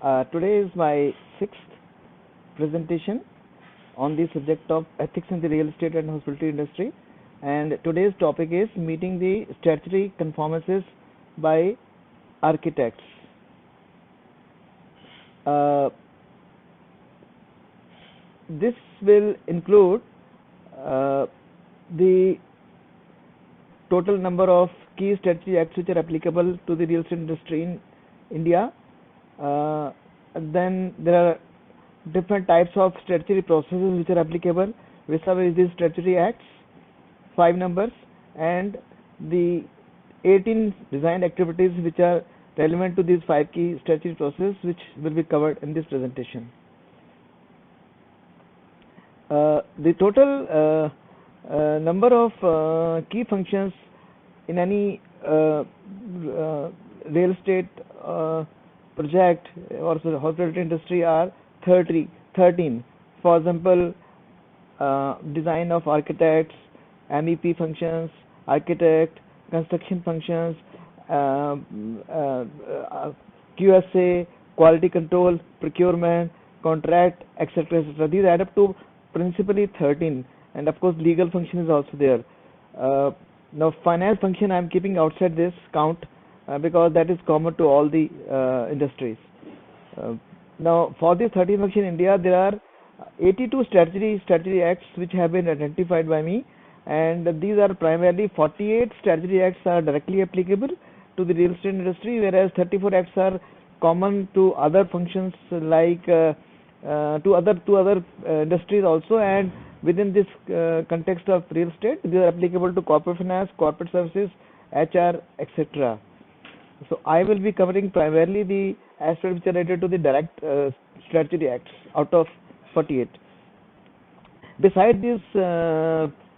Today is my sixth presentation on the subject of ethics in the real estate and hospitality industry, and today's topic is meeting the statutory conformances by architects. This will include the total number of key statutory acts which are applicable to the real estate industry in India. Then there are different types of statutory processes which are applicable vis-a-vis these statutory acts, 5 numbers, and the 18 design activities which are relevant to these 5 key statutory processes, which will be covered in this presentation. The total number of key functions in any real estate project or hospitality industry are 13. For example, design of architects, MEP functions, architect, construction functions, QSA, quality control, procurement, contract, etc. etc. These add up to principally 13, and of course legal function is also there. Now finance function I am keeping outside this count because that is common to all the industries. Now for this 13 function in India, there are 82 statutory acts which have been identified by me, and these are primarily 48 statutory acts are directly applicable to the real estate industry, whereas 34 acts are common to other functions like to other industries also, and within this context of real estate, these are applicable to corporate finance, corporate services, HR, etc. So I will be covering primarily the aspects which are related to the direct statutory acts out of 48. Besides these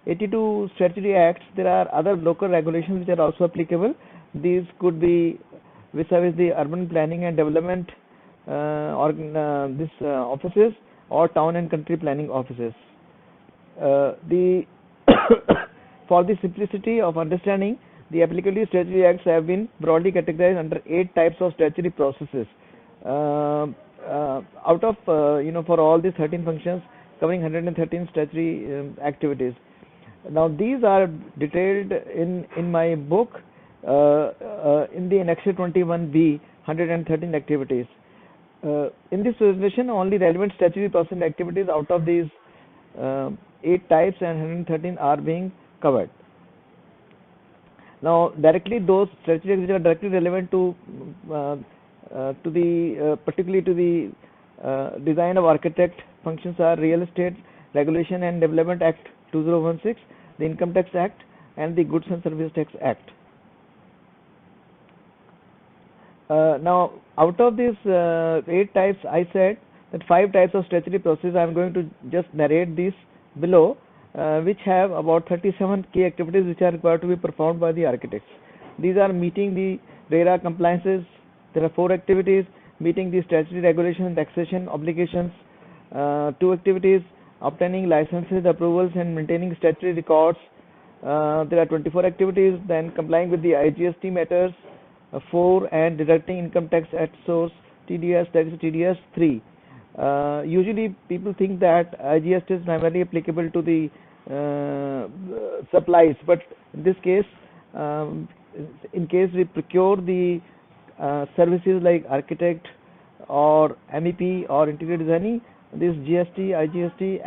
82 statutory acts, there are other local regulations which are also applicable. These could be vis-a-vis the urban planning and development offices or town and country planning offices. For the simplicity of understanding, the applicable statutory acts have been broadly categorized under 8 types of statutory processes. Out of for all these 13 functions covering 113 statutory activities. Now these are detailed in my book in the Annexure 21B, 113 activities. In this presentation, only relevant statutory process activities out of these 8 types and 113 are being covered. Now directly those statutory acts which are directly relevant to the particularly to the design of architect functions are Real Estate Regulation and Development Act 2016, the Income Tax Act, and the Goods and Services Tax Act. Now out of these 8 types, I said that 5 types of statutory processes I am going to just narrate these below, which have about 37 key activities which are required to be performed by the architects. These are meeting the RERA compliances. There are 4 activities: meeting the statutory regulation and taxation obligations, 2 activities: obtaining licenses, approvals, and maintaining statutory records. There are 24 activities. Then complying with the IGST matters, 4, and deducting income tax at source, TDS, services-TDS 3. Usually people think that IGST is primarily applicable to the supplies, but in this case, in case we procure the services like architect or MEP or interior designing, this GST, IGST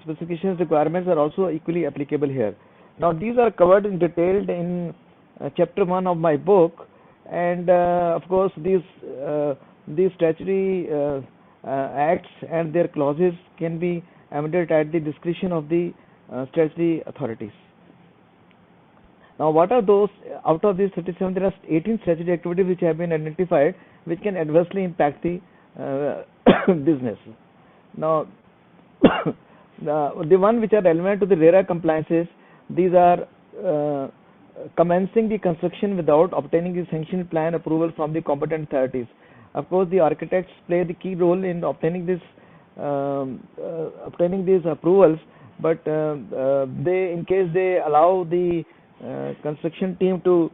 specifications requirements are also equally applicable here. Now these are covered in detail in chapter 1 of my book, and of course these statutory acts and their clauses can be amended at the discretion of the statutory authorities. Now what are those? Out of these 37, there are 18 statutory activities which have been identified which can adversely impact the business. Now the one which are relevant to the RERA compliances, these are commencing the construction without obtaining the sanction plan approval from the competent authorities. Of course, the architects play the key role in obtaining these approvals, but in case they allow the construction team to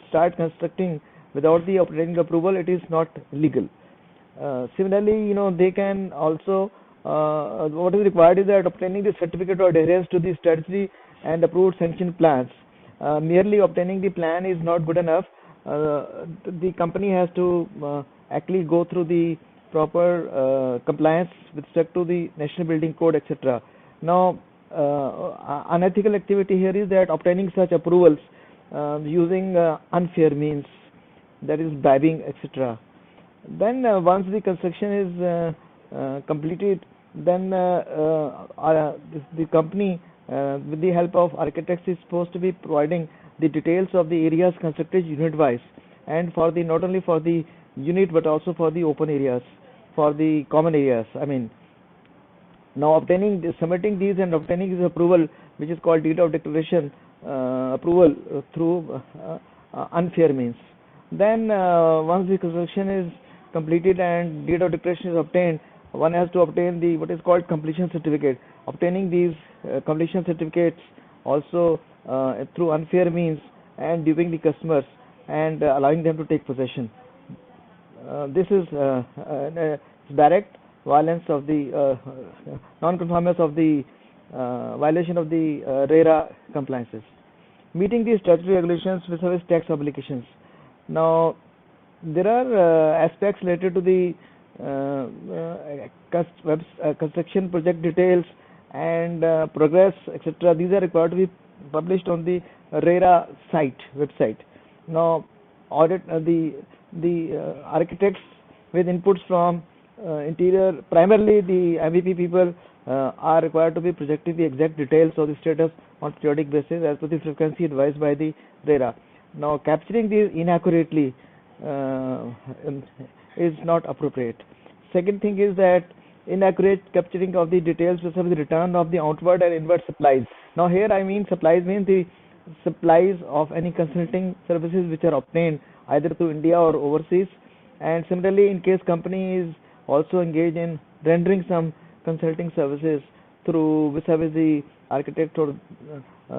start constructing without the obtaining approval, it is not legal. Similarly, they can also, what is required is that obtaining the certificate of adherence to the statutory and approved sanction plans. Merely obtaining the plan is not good enough. The company has to actually go through the proper compliance with respect to the National Building Code, etc. Now, unethical activity here is that obtaining such approvals using unfair means, that is bribing, etc. Then once the construction is completed, then the company with the help of architects is supposed to be providing the details of the areas constructed unit wise, and for the not only for the unit but also for the open areas, for the common areas. Now submitting these and obtaining this approval, which is called deed of declaration approval through unfair means. Then once the construction is completed and deed of declaration is obtained, one has to obtain the what is called completion certificate. Obtaining these completion certificates also through unfair means and duping the customers and allowing them to take possession. This is direct violence of the non-conformance of the violation of the RERA compliances. Meeting the statutory regulations with service tax obligations. Now, there are aspects related to the construction project details and progress, etc. These are required to be published on the RERA website. Now, audit the architects with inputs from interior, primarily the MVP people, are required to be projecting the exact details of the status on periodic basis as per the frequency advised by the RERA. Now, capturing these inaccurately is not appropriate. Second thing is that inaccurate capturing of the details with the return of the outward and inward supplies. Now, here I mean supplies mean the supplies of any consulting services which are obtained either to India or overseas, and similarly in case company is also engaged in rendering some consulting services through vis-a-vis the architect, or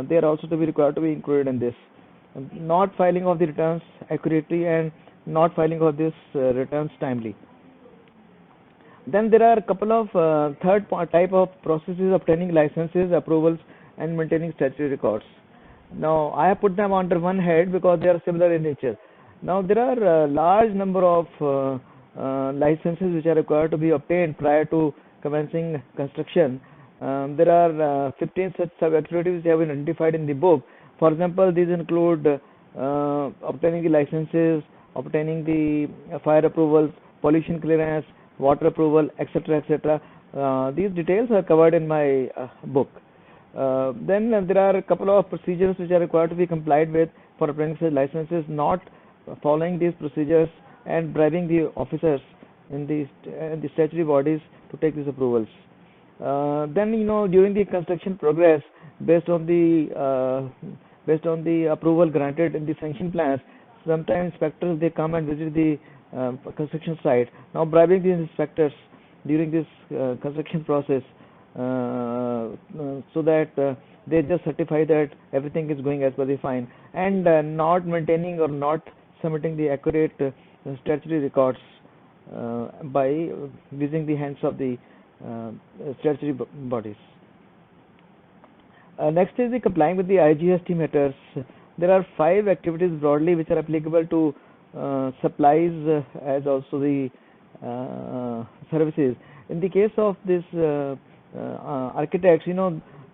they are also to be required to be included in this. Not filing of the returns accurately and not filing of this returns timely. Then there are a couple of third type of processes obtaining licenses, approvals, and maintaining statutory records. Now, I have put them under one head because they are similar in nature. Now, there are a large number of licenses which are required to be obtained prior to commencing construction. There are 15 such sub-activities which have been identified in the book. For example, these include obtaining the licenses, obtaining the fire approvals, pollution clearance, water approval, etc., etc. These details are covered in my book. Then there are a couple of procedures which are required to be complied with for obtaining such licenses. Not following these procedures and bribing the officers in the statutory bodies to take these approvals. Then during the construction progress, based on the approval granted in the sanction plans, sometimes inspectors they come and visit the construction site. Now, bribing these inspectors during this construction process so that they just certify that everything is going as per the fine, and not maintaining or not submitting the accurate statutory records by using the hands of the statutory bodies. Next is the complying with the IGST matters. There are 5 activities broadly which are applicable to supplies as also the services. In the case of this architects,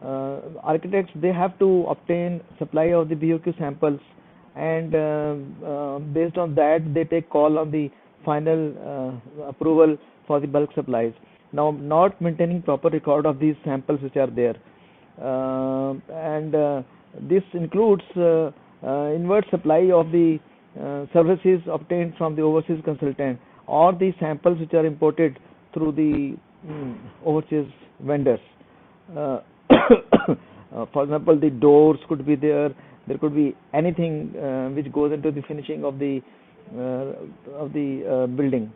architects they have to obtain supply of the BOQ samples, and based on that they take call on the final approval for the bulk supplies. Now, not maintaining proper record of these samples which are there, and this includes inward supply of the services obtained from the overseas consultant, or the samples which are imported through the overseas vendors. For example, the doors could be there. There could be anything which goes into the finishing of the building.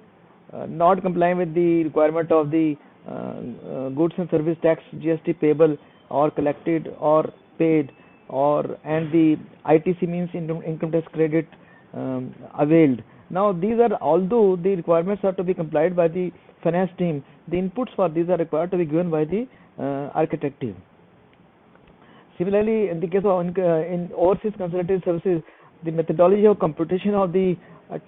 Not complying with the requirement of the goods and service tax GST payable or collected or paid, and the ITC means income tax credit availed. Now these are, although the requirements are to be complied by the finance team, the inputs for these are required to be given by the architect team. Similarly, in the case of in overseas consultative services, the methodology of computation of the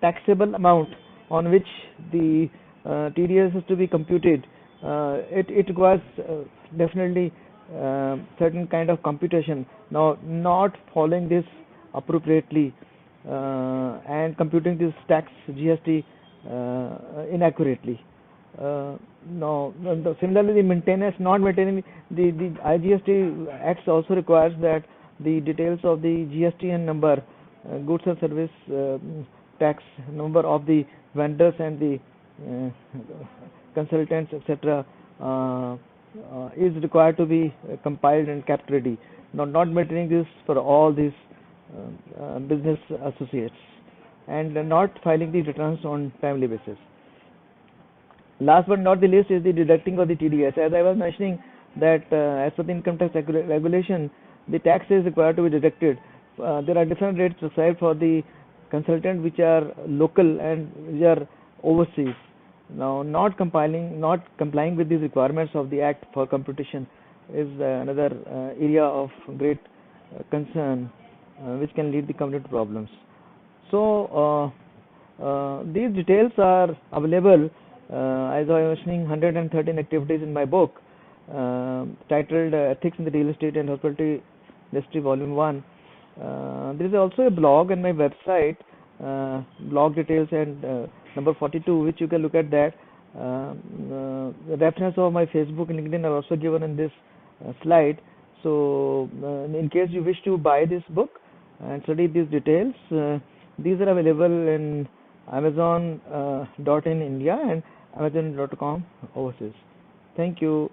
taxable amount on which the TDS is to be computed, it requires definitely certain kind of computation. Now, not following this appropriately and computing this tax GST inaccurately. Similarly, the maintenance, not maintaining the IGST Acts also requires that the details of the GST number, goods and service tax number of the vendors and the consultants, etc., is required to be compiled and kept ready. Not maintaining this for all these business associates, and not filing the returns on timely basis. Last but not the least is the deducting of the TDS. As I was mentioning that as per the income tax regulation, the tax is required to be deducted. There are different rates prescribed for the consultant which are local and which are overseas. Now, not complying with these requirements of the Act for computation is another area of great concern, which can lead the company to problems. So, these details are available, as I was mentioning, 113 activities in my book titled Ethics in the Real Estate and Hospitality Industry Volume 1. There is also a blog on my website, blog details and number 42, which you can look at that. The reference of my Facebook and LinkedIn are also given in this slide. So, in case you wish to buy this book and study these details, these are available in Amazon.in India and Amazon.com overseas. Thank you.